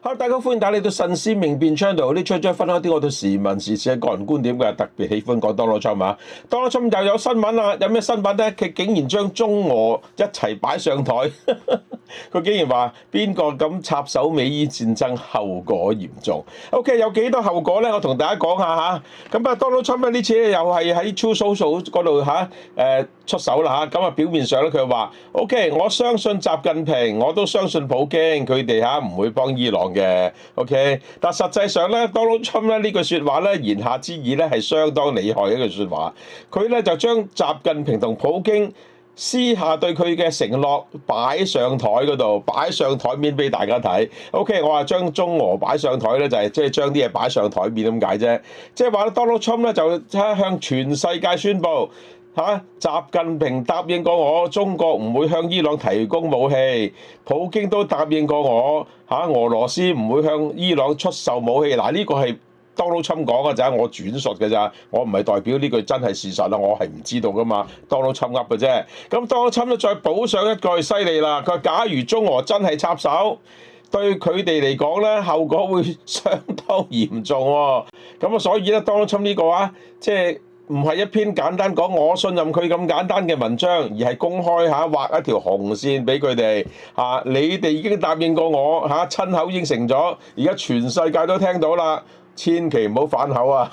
好，大家歡迎大家嚟到神思明辨 channel，呢出將分開啲我對時聞時事嘅個人觀點嘅，特別喜歡講 Donald Trump 啊。Donald Trump 又有新聞啦，有咩新聞咧？佢竟然將中俄一齊擺上台，佢竟然話邊個咁插手美伊戰爭，後果嚴重。OK， 有幾多後果咧？我同大家講下嚇。咁啊，Donald Trump 呢次又係喺 Truth Social 嗰度出手啦嚇。咁啊，表面上咧佢話 OK， 我相信習近平，我都相信普京，佢哋唔會幫伊朗嘅 ，OK， 但實際上咧，Donald Trump 咧呢句説話咧，言下之意咧係相當厲害嘅一句説話。佢咧就將習近平同普京私下對佢嘅承諾擺上台嗰度，擺上台面俾大家睇。OK， 我話將中俄擺上台咧，就係即係將啲嘢擺上台面咁解啫。即係話咧，Donald Trump 咧就向全世界宣佈。習近平答應過我，中國唔會向伊朗提供武器。普京都答應過我，俄羅斯唔會向伊朗出售武器。嗱，呢個係 Donald Trump 講嘅咋，我轉述嘅咋，我唔係代表呢句真係事實啦，我係唔知道噶嘛。Donald Trump 噏嘅啫。咁 Donald Trump 再補上一句，犀利啦！佢話假如中俄真係插手，對佢哋嚟講咧，後果會相當嚴重喎。咁啊，所以咧 Donald Trump 呢個即係。唔係一篇簡單講我信任佢咁簡單嘅文章，而係公開畫一條紅線俾佢哋你哋已經答應過我親口應承咗，而家全世界都聽到啦，千祈唔好反口啊！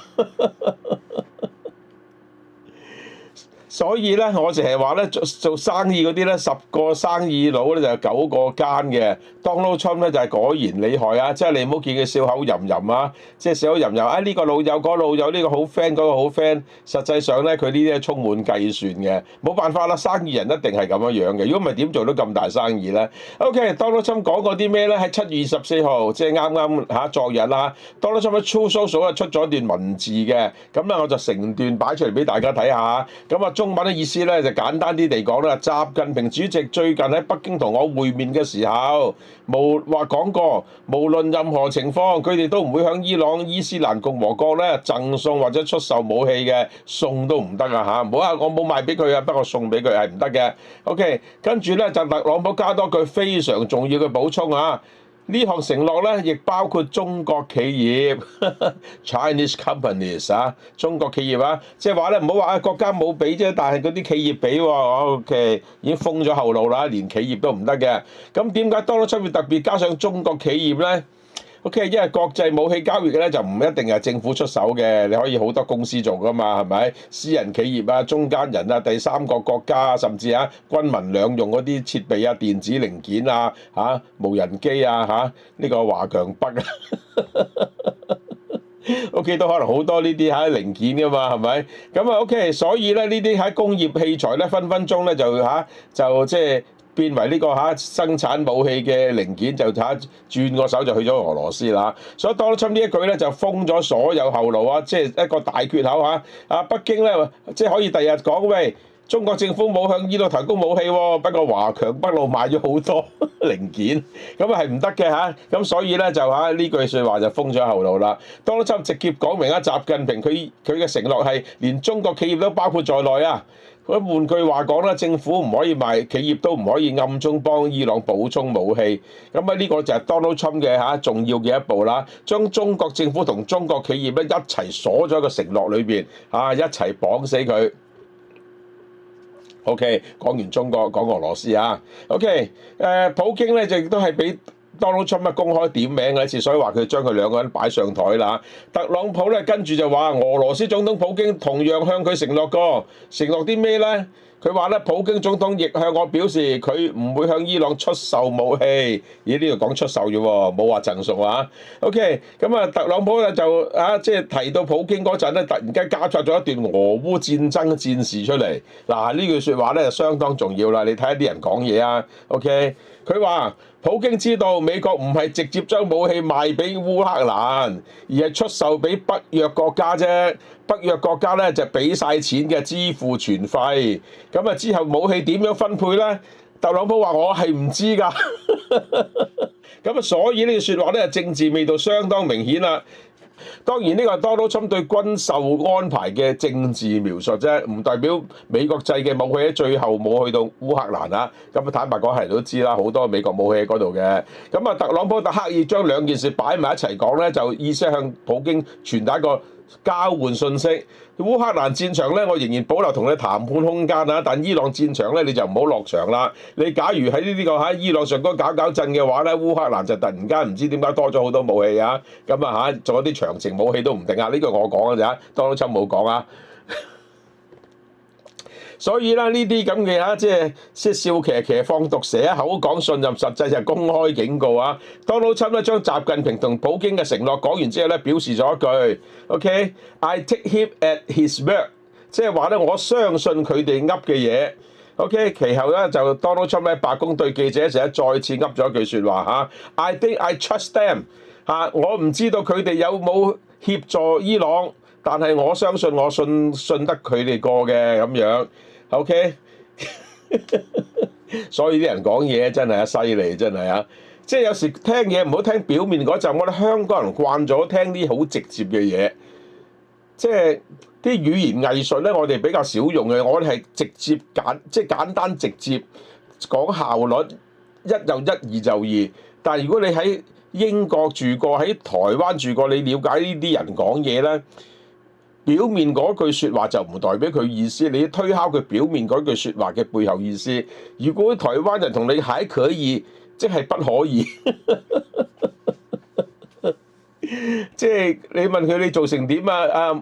所以咧，我成日話咧，做生意嗰啲咧，10個生意佬咧就有9個奸嘅。Donald Trump 咧就係果然厲害啊！即係你唔好見佢笑口吟吟啊，即係笑口吟吟呢個老友嗰個老友呢個好 friend 嗰個好 friend，實際上咧佢呢啲係充滿計算嘅，冇辦法啦，生意人一定係咁樣樣嘅。如果唔係點做到咁大生意咧？OK，Donald Trump 講過啲咩咧？喺7月24號，即係啱啱昨日啦。Donald Trump 喺 Truth Social 出咗段文字嘅，咁咧我就成段擺出嚟俾大家睇下。咁啊，中文嘅意思咧就簡單啲嚟講啦，習近平主席最近喺北京同我會面嘅時候，講過，無論任何情況，佢哋都唔會向伊朗伊斯蘭共和國咧贈送或者出售武器嘅，送都唔得啊嚇！唔好我冇賣俾佢啊，不過送俾佢係唔得嘅。OK， 跟住咧就特朗普加多句非常重要嘅補充啊！呢項承諾咧，亦包括中國企業，Chinese companies 中國企業即係話咧，唔好話國家冇俾啫，但係嗰啲企業俾喎，OK，已經封咗後路啦，連企業都唔得嘅。咁點解Donald Trump特別加上中國企業咧？OK， 因為國際武器交易嘅咧就唔一定係政府出手嘅，你可以好多公司做噶嘛，係咪？私人企業中間人第三個國家甚至軍民兩用嗰啲設備電子零件無人機呢個華強北OK 都可能好多呢啲零件噶嘛，係咪？咁OK， 所以咧呢啲喺工業器材咧分分鐘咧就即係。變為呢個生產武器嘅零件就轉個手就去咗俄羅斯啦，所以Donald Trump呢一句咧就封咗所有後路即係一個大缺口北京咧即係可以第日講喂，中國政府冇向伊朗提供武器喎，不過華強北路買咗好多零件，咁係唔得嘅咁所以咧就呢句説話就封咗後路啦。Donald Trump直接講明習近平佢嘅承諾係連中國企業都包括在內啊。咁換句話講啦，政府唔可以賣，企業都唔可以暗中幫伊朗補充武器。咁呢個就係 Donald Trump 嘅重要嘅一步啦，將中國政府同中國企業咧一齊鎖咗個承諾裏邊一齊綁死佢。OK， 講完中國，講俄羅斯OK， 普京咧就亦都係俾Donald Trump 公開點名嘅一次，所以話佢將佢兩個人擺上台啦。特朗普咧跟住就話俄羅斯總統普京同樣向佢承諾過，承諾啲咩咧？佢話咧普京總統亦向我表示佢唔會向伊朗出售武器。咦？呢度講出售啫喎，冇話贈送OK， 咁特朗普咧就即係提到普京嗰陣咧，突然間加插咗一段俄烏戰爭嘅戰事出嚟。嗱，呢句説話咧就相當重要啦。你睇下啲人講嘢OK， 佢話普京知道美國唔係直接將武器賣俾烏克蘭，而係出售俾北約國家啫。北約國家咧就俾晒錢嘅，支付全費。咁之後武器點樣分配咧？特朗普話我係唔知㗎。咁所以呢句説話咧政治味道相當明顯啦。當然呢個係 Donald Trump 對軍售安排嘅政治描述啫，唔代表美國製嘅武器喺最後冇去到烏克蘭啊。咁坦白講係都知啦，好多美國武器喺嗰度嘅。咁啊，特朗普就刻意將兩件事擺埋一齊講咧，就意思向普京傳達一個交換信息。烏克蘭戰場咧，我仍然保留同你談判空間啊，但伊朗戰場咧你就唔好落場啦。你假如喺呢個喺伊朗上高搞震嘅話咧，烏克蘭就突然間唔知點解多咗好多武器啊。咁啊嚇，仲有啲長程武器都唔定啊。呢個我講嘅咋，Donald Trump冇講啊。所以啦，呢啲咁嘅嚇，即係笑騎騎放毒蛇，口講信任，實際就係公開警告啊。Donald Trump 咧將習近平同普京嘅承諾講完之後咧，表示咗一句：OK，I take him at his word， 即係話咧，我相信佢哋噏嘅嘢。OK， 其後咧就 Donald Trump 喺白宮對記者嘅時候再次噏咗一句説話嚇：I think I trust them 嚇，我唔知道佢哋有冇協助伊朗，但係我相信我信得佢哋過嘅咁樣。OK， 所以啲人講嘢真係啊犀利，真係啊！即係有時聽嘢唔好聽表面嗰陣，我哋香港人慣咗聽啲好直接嘅嘢，即係啲語言藝術咧，我哋比較少用嘅，我哋係直接即係簡單直接講效率，一就一，二就二。但係如果你喺英國住過，喺台灣住過，你了解呢啲人講嘢咧。表面嗰句説話就唔代表佢意思，你推敲佢表面嗰句説話嘅背後意思。如果台灣人同你係可以，即係不可以。即係你問佢你做成點啊？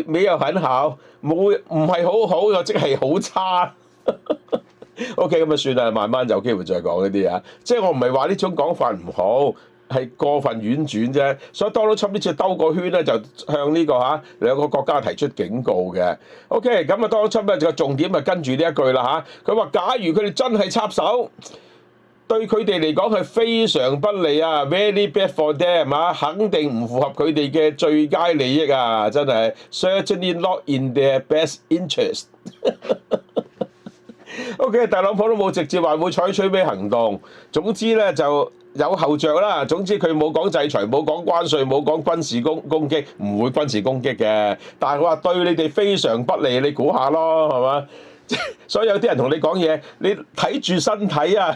沒有很好，冇唔係好好又即係好差。OK， 咁啊算啦，慢慢有機會再講呢啲啊。即係我唔係話呢種講法唔好。係過分婉轉啫，所以 Donald Trump 呢次兜個圈咧，就向呢個兩個國家提出警告嘅。OK， 咁啊 Donald Trump 咧個重點就跟住呢一句啦嚇，佢話假如佢哋真係插手，對佢哋嚟講係非常不利啊 ，very bad for them 啊，肯定唔符合佢哋嘅最佳利益啊，真係 certainly not in their best interest。OK， 特朗普都冇直接話會採取咩行動，總之咧就。有後着啦，總之佢冇講制裁，冇講關稅，冇講軍事攻擊，唔會軍事攻擊嘅。但係佢話對你哋非常不利，你估下咯，係嘛？所以有啲人同你講嘢，你睇住身體啊，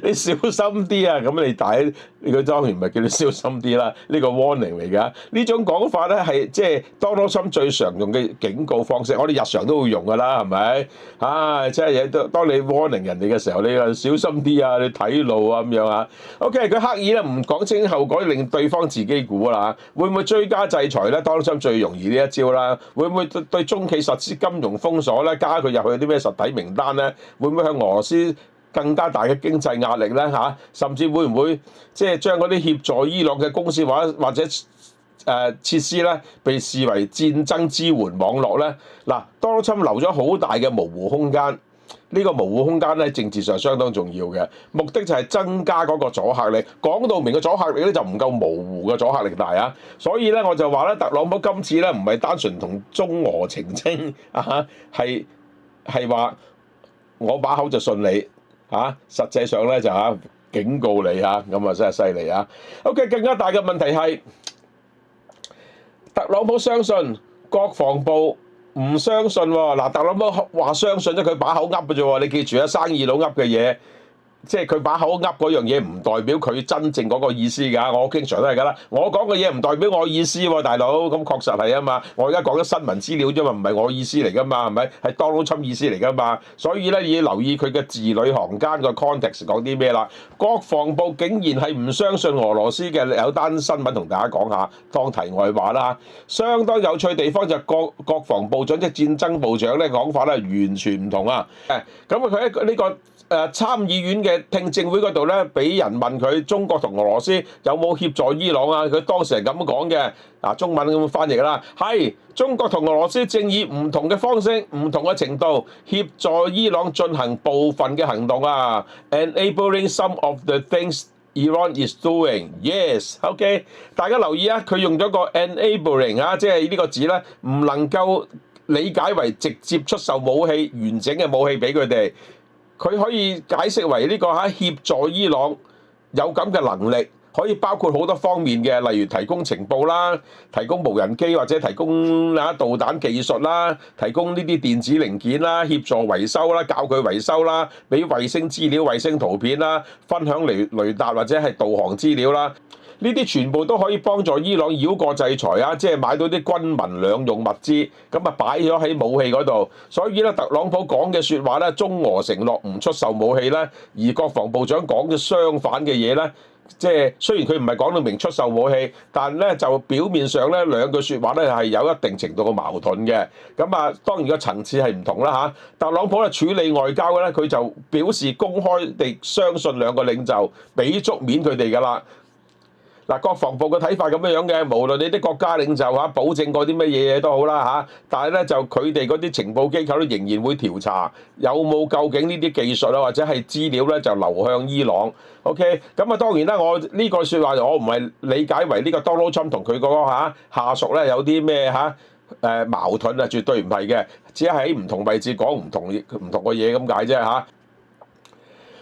你小心啲啊。咁你睇呢個當然唔係叫你小心啲啦，呢個 warning 嚟㗎。呢種講法咧係即係 Donald Trump 最常用嘅警告方式，我哋日常都會用㗎啦，係咪？即係當你 warning 人哋嘅時候，你啊小心啲啊，你睇路啊咁樣啊。OK， 佢刻意咧唔講清後果，令對方自己估啦。會唔會追加制裁咧？Donald Trump 最容易呢一招啦。會唔會對中企實施金融封鎖咧？加佢入去有啲咩實體名單咧？會唔會向俄羅斯更加大嘅經濟壓力咧？甚至會唔會即係將嗰啲協助伊朗嘅公司或者設施咧，被視為戰爭支援網絡咧？嗱，Donald Trump留咗好大嘅模糊空間。呢個模糊空間咧，政治上相當重要嘅，目的就係增加嗰個阻嚇力。講到明嘅阻嚇力咧，就唔夠模糊嘅阻嚇力大啊！所以咧，我就話咧，特朗普今次咧唔係單純同中俄澄清係話我把口就信你實際上咧就警告你咁啊真係犀利啊 ！OK， 更加大嘅問題係特朗普相信國防部。唔相信喎，嗱，特朗普話相信啫，佢把口噏嘅啫喎，你記住啊，生意佬噏嘅嘢，即係佢把口噏嗰樣嘢，唔代表佢真正嗰個意思㗎。我經常都係㗎啦，我講嘅嘢唔代表我意思喎，大佬，咁確實係啊嘛。我而家講咗新聞資料啫嘛，唔係我意思嚟㗎嘛，係咪？係 Donald Trump 意思嚟㗎嘛。所以咧要留意佢嘅字裏行間個 context 講啲咩啦。國防部竟然係唔相信俄羅斯嘅，有單新聞同大家講下，當題外話啦。相當有趣嘅地方就係國防部長即係戰爭部長咧講法咧完全唔同啊。咁佢喺呢個參議院嘅聽證會嗰度咧，俾人問佢中國同俄羅斯有冇協助伊朗啊？佢當時係咁講嘅，中文咁翻譯啦，係中國同俄羅斯正以唔同嘅方式、唔同嘅程度協助伊朗進行部分嘅行動啊 ，enabling some of the things Iran is doing. Yes, OK， 大家留意啊，佢用咗個 enabling 即係呢個字咧，唔能夠理解為直接出售武器、完整嘅武器俾佢哋。佢可以解釋為呢個協助伊朗有咁嘅能力可以包括好多方面嘅，例如提供情報啦、提供無人機或者提供導彈技術啦、提供呢啲電子零件啦、協助維修啦、教佢維修啦、俾衛星資料、衛星圖片啦、分享雷達或者係導航資料啦。呢啲全部都可以幫助伊朗繞過制裁啊！即係買到啲軍民兩用物資，咁啊擺咗喺武器嗰度。所以咧，特朗普講嘅説話咧，中俄承諾唔出售武器咧，而國防部長講嘅相反嘅嘢咧，即係雖然佢唔係講到明出售武器，但咧就表面上咧兩句説話咧係有一定程度嘅矛盾嘅。咁啊，當然個層次係唔同啦嚇。特朗普咧處理外交嘅咧，佢就表示公開地相信兩個領袖，俾足面佢哋㗎啦。嗱，國防部嘅睇法咁樣嘅，無論你啲國家領袖嚇保證過啲乜嘢都好啦嚇，但係咧就佢哋嗰啲情報機構咧仍然會調查有冇究竟呢啲技術啊或者係資料咧就流向伊朗。OK， 咁啊當然啦，我呢個説話我唔係理解為呢個 Donald Trump 同佢個下屬咧有啲咩矛盾啊，絕對唔係嘅，只係喺唔同位置講唔同嘅嘢咁解啫嚇。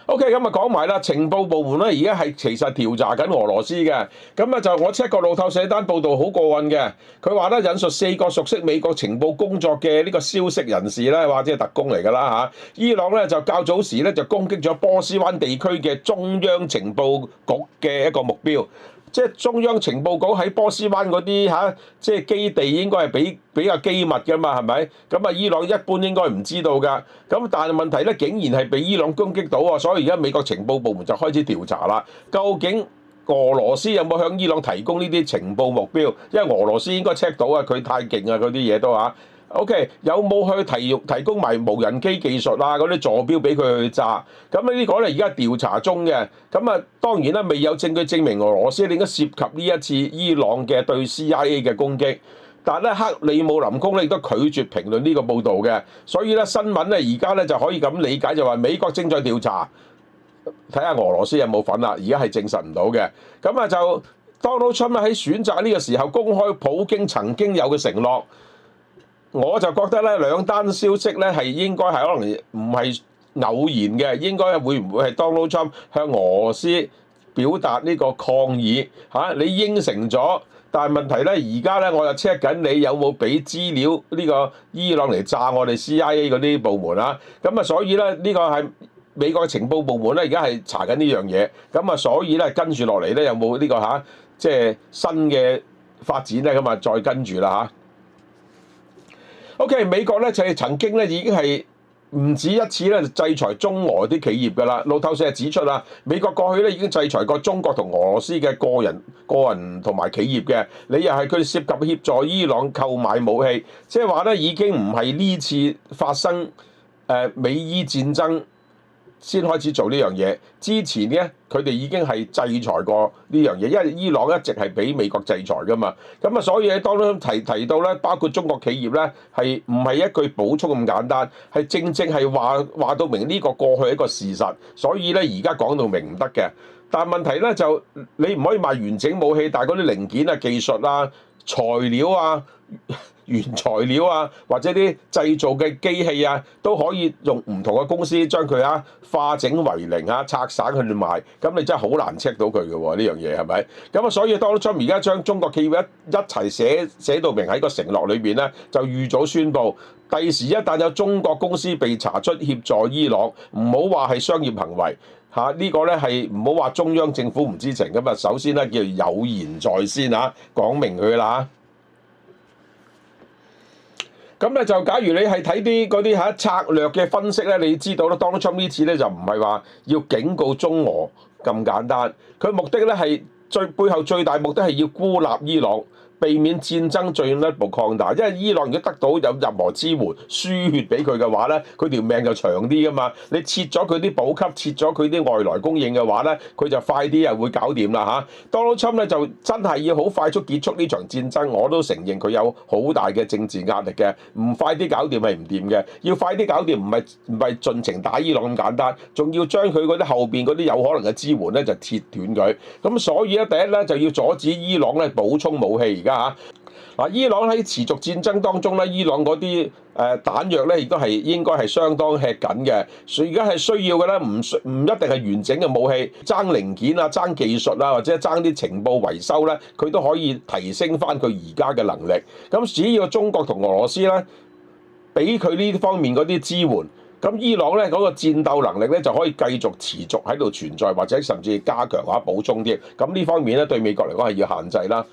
OK， 咁啊講埋啦，情報部門咧而家係其實調查緊俄羅斯嘅，咁啊就我 check 過路透社單報道好過癮嘅，佢話咧引述4個熟悉美國情報工作嘅呢個消息人士咧，或者係特工嚟㗎啦嚇，伊朗咧就較早時咧就攻擊咗波斯灣地區嘅中央情報局嘅一個目標。即係中央情報局喺波斯灣嗰啲即係基地應該係比較機密㗎嘛，係咪？咁啊，伊朗一般應該唔知道㗎。咁但係問題咧，竟然係被伊朗攻擊到啊！所以而家美國情報部門就開始調查啦。究竟俄羅斯有冇向伊朗提供呢啲情報目標？因為俄羅斯應該 check 到啊，佢太勁啊，嗰啲嘢都嚇。OK， 有冇去提供埋無人機技術啊？嗰啲坐標俾佢去炸，咁呢個咧而家調查中嘅。咁啊，當然啦，未有證據證明俄羅斯應該涉及呢一次伊朗嘅對 CIA 嘅攻擊。但係咧，克里姆林宮咧亦都拒絕評論呢個報導嘅。所以咧，新聞咧而家咧就可以咁理解，就話美國正在調查，睇下俄羅斯有冇份啦。而家係證實唔到嘅。咁啊，就 Donald Trump 喺選擇呢個時候公開普京曾經有嘅承諾。我就覺得咧，兩單消息咧係應該係可能唔係偶然嘅，應該會唔會係 Donald Trump 向俄羅斯表達呢個抗議你應承咗，但係問題咧而家咧我又 check 緊你有冇俾資料呢個伊朗嚟炸我哋 CIA 嗰啲部門啊，咁啊所以咧呢個係美國嘅情報部門咧而家係查緊呢樣嘢，咁啊所以咧跟住落嚟咧有冇呢個即係新嘅發展咧，咁啊再跟住啦OK， 美國咧就係曾經咧已經係唔止一次咧制裁中俄啲企業㗎啦。路透社指出啦，美國過去咧已經制裁過中國同俄羅斯嘅個人同埋企業嘅，理由係佢哋涉及協助伊朗購買武器，即係話咧已經唔係呢次發生美伊戰爭先開始做呢樣嘢，之前咧佢哋已經係制裁過呢樣嘢，因為伊朗一直係俾美國制裁噶嘛，咁啊所以喺當中提到咧，包括中國企業咧係唔係一句補充咁簡單，係正係話到明呢個過去係一個事實，所以咧而家講到明唔得嘅，但係問題咧就你唔可以賣完整武器，但係嗰啲零件啊、技術啊、材料啊、原材料啊，或者啲製造嘅機器啊，都可以用唔同嘅公司將佢化整為零拆散佢哋賣，咁你真係好難 check 到佢嘅喎，呢樣嘢係咪？咁啊，所以 Donald Trump 而家將中國企業一齊寫到明喺個承諾裏邊咧，就預早宣佈，第時一旦有中國公司被查出協助伊朗，唔好話係商業行為呢個咧係唔好話中央政府唔知情咁啊，首先咧叫有言在先講明佢啦。咁咧就假如你係睇啲嗰啲策略嘅分析咧，你知道咧，Donald Trump呢次咧就唔係話要警告中俄咁簡單，佢目的咧係背後最大目的係要孤立伊朗，避免戰爭進一步擴大。因為伊朗如果得到有任何支援、輸血俾佢嘅話咧，佢條命就長啲噶嘛。你切咗佢啲補給，切咗佢啲外來供應嘅話咧，佢就快啲又會搞掂啦Donald Trump 咧就真係要好快速結束呢場戰爭，我都承認佢有好大嘅政治壓力嘅。唔快啲搞掂係唔掂嘅，要快啲搞掂唔係盡情打伊朗咁簡單，仲要將佢嗰啲後邊嗰啲有可能嘅支援咧就切斷佢。咁所以咧第一咧就要阻止伊朗咧補充武器而家嗱，伊朗喺持續戰爭當中咧，伊朗嗰啲彈藥咧，亦都係應該係相當吃緊嘅。所以而家係需要嘅咧，唔一定係完整嘅武器，爭零件啊、爭技術啊，或者爭啲情報維修咧，佢都可以提升翻佢而家嘅能力。咁只要中國同俄羅斯咧，俾佢呢方面嗰啲支援，咁伊朗咧嗰個戰鬥能力咧就可以繼續持續喺度存在，或者甚至加強或者補充啲。咁呢方面咧對美國嚟講係要限制啦。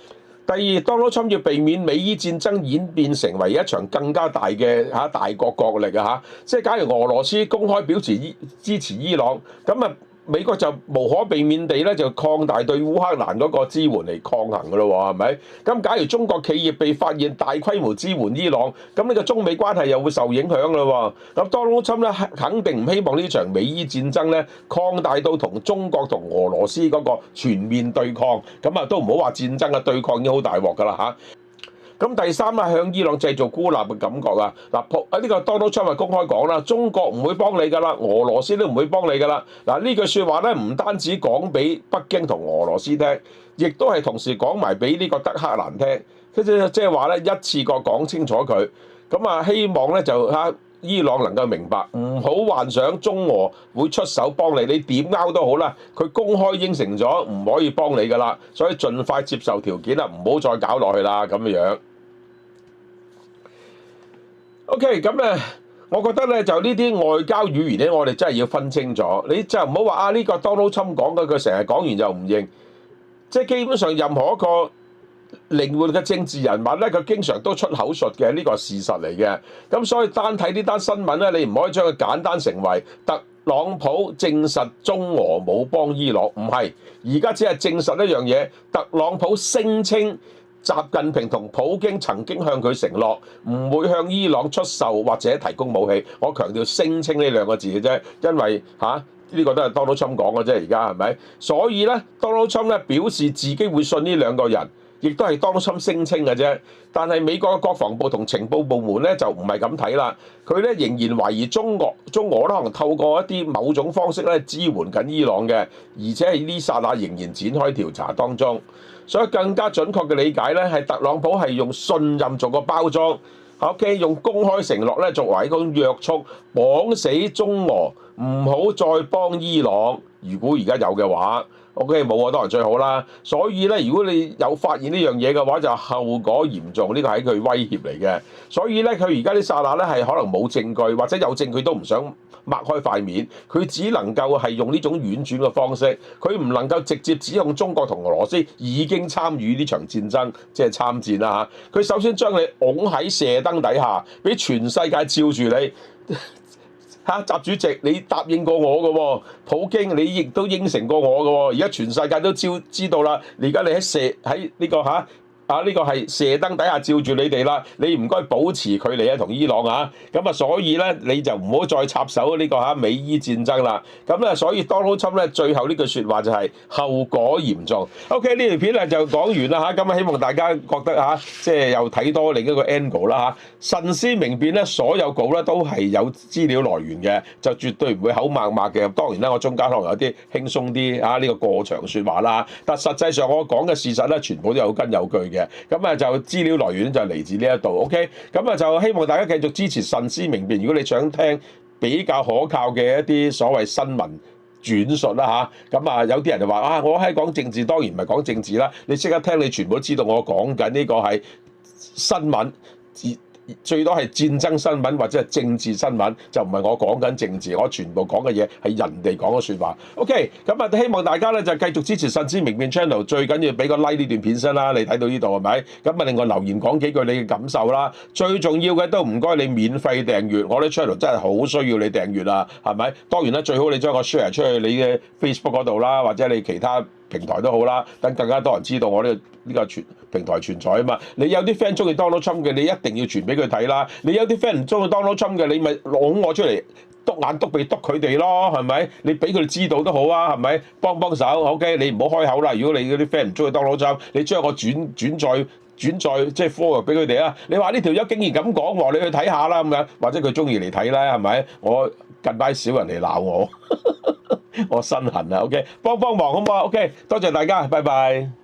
第二，Donald Trump 要避免美伊戰爭演變成為一場更加大嘅大國角力啊！即係假如俄羅斯公開表示支持伊朗，咁啊美國就無可避免地咧就擴大對烏克蘭嗰個支援嚟抗衡噶咯喎，係咪？咁假如中國企業被發現大規模支援伊朗，咁呢個中美關係又會受影響咯喎。咁 Donald Trump 咧肯定唔希望呢場美伊戰爭咧擴大到同中國同俄羅斯嗰個全面對抗，咁啊都唔好話戰爭嘅對抗已經好大鑊噶啦嚇。咁第三啦，向伊朗製造孤立嘅感覺啊！嗱，呢個 Donald Trump 公開講啦，中國唔會幫你噶啦，俄羅斯都唔會幫你噶啦。嗱，呢句説話咧，唔單止講俾北京同俄羅斯聽，亦都係同時講埋俾呢個德黑蘭聽。即係話咧，一次過講清楚佢。咁啊，希望咧就伊朗能夠明白，唔好幻想中俄會出手幫你，你點拗都好啦。佢公開應承咗唔可以幫你噶啦，所以盡快接受條件啦，唔好再搞落去啦咁樣。OK， 咁咧，我覺得咧就呢啲外交語言咧，我哋真係要分清楚。你就唔好話呢個 Donald Trump 講嘅，佢成日講完就唔認。即係基本上任何一個靈活嘅政治人物咧，佢經常都出口術嘅，呢個係事實嚟嘅。咁所以單睇呢單新聞咧，你唔可以將佢簡單成為特朗普證實中俄冇幫伊朗，唔係。而家只係證實一樣嘢，特朗普聲稱習近平同普京曾經向佢承諾唔會向伊朗出售或者提供武器。我強調聲稱呢兩個字嘅啫，因為呢個都係 Donald Trump 講嘅啫，而家係咪？所以咧 Donald Trump 咧表示自己會信呢兩個人，亦都係 Donald Trump 聲稱嘅啫。但係美國嘅國防部同情報部門咧就唔係咁睇啦，佢咧仍然懷疑中俄可能透過一啲某種方式咧支援緊伊朗嘅，而且喺呢剎那仍然展開調查當中。所以更加準確嘅理解咧，係特朗普係用信任做個包裝 ，OK， 用公開承諾咧作為一個約束，綁死中俄，唔好再幫伊朗。如果而家有嘅話 ，OK 冇啊，當然最好啦。所以咧，如果你有發現呢樣嘢嘅話，就後果嚴重，呢個係佢威脅嚟嘅。所以咧，佢而家啲剎那咧係可能冇證據，或者有證據都唔想擘開塊面，佢只能夠係用呢種婉轉嘅方式，佢唔能夠直接指控中國同俄羅斯已經參與呢場戰爭，即係參戰啦嚇。佢首先將你擁喺射燈底下，俾全世界照住你。習主席，你答應過我嘅喎，普京你亦都應承過我嘅喎，而家全世界都知道啦。而家你喺呢個呢個係射燈底下照住你哋啦，你唔該保持距離啊，同伊朗啊，咁啊，所以咧你就唔好再插手呢個美伊戰爭啦。咁咧，所以 Donald Trump 咧最後呢句説話就係後果嚴重。OK， 呢條片咧就講完啦嚇，咁啊希望大家覺得即係又睇多另一個 angle 啦嚇。慎思明辨咧，所有稿咧都係有資料來源嘅，就絕對唔會口默默嘅。當然啦，我中間可能有啲輕鬆啲呢個過場説話啦，但實際上我講嘅事實咧，全部都有根有據嘅。咁啊就資料來源就嚟自呢一度 ，OK， 咁啊就希望大家繼續支持慎思明辨。如果你想聽比較可靠嘅一啲所謂新聞轉述啦嚇，咁啊有啲人就話我喺講政治，當然唔係講政治啦。你即刻聽，你全部都知道我講緊呢個係新聞。最多係戰爭新聞或者係政治新聞，就唔係我講緊政治，我全部講嘅嘢係人哋講嘅説話。OK， 咁啊希望大家咧就繼續支持慎思明辨 channel， 最緊要俾個 like 呢段片先啦。你睇到呢度係咪？咁啊另外留言講幾句你嘅感受啦。最重要嘅都唔該你免費訂閱，我啲 channel 真係好需要你訂閱啊，係咪？當然啦，最好你將個 share 出去你嘅 Facebook 嗰度啦，或者你其他平台都好啦，等更加多人知道我呢個平台存在啊嘛。你有啲 friend 中意 Donald Trump 嘅，你一定要傳俾佢睇啦。你有啲 friend 唔中意 Donald Trump 嘅，你咪攞我出嚟篤眼篤鼻篤佢哋咯，係咪？你俾佢哋知道都好啊，係咪？幫手 ，OK， 你唔好開口啦。如果你嗰啲 friend 唔中意 Donald Trump，你將我轉載即係 forward 俾佢哋啊。你話呢條友竟然咁講喎，你去睇下啦咁樣，或者佢中意嚟睇啦，係咪？我近排少人嚟鬧我，我身痕啊 ，OK， 幫忙好唔好 ？OK， 多謝大家，拜拜。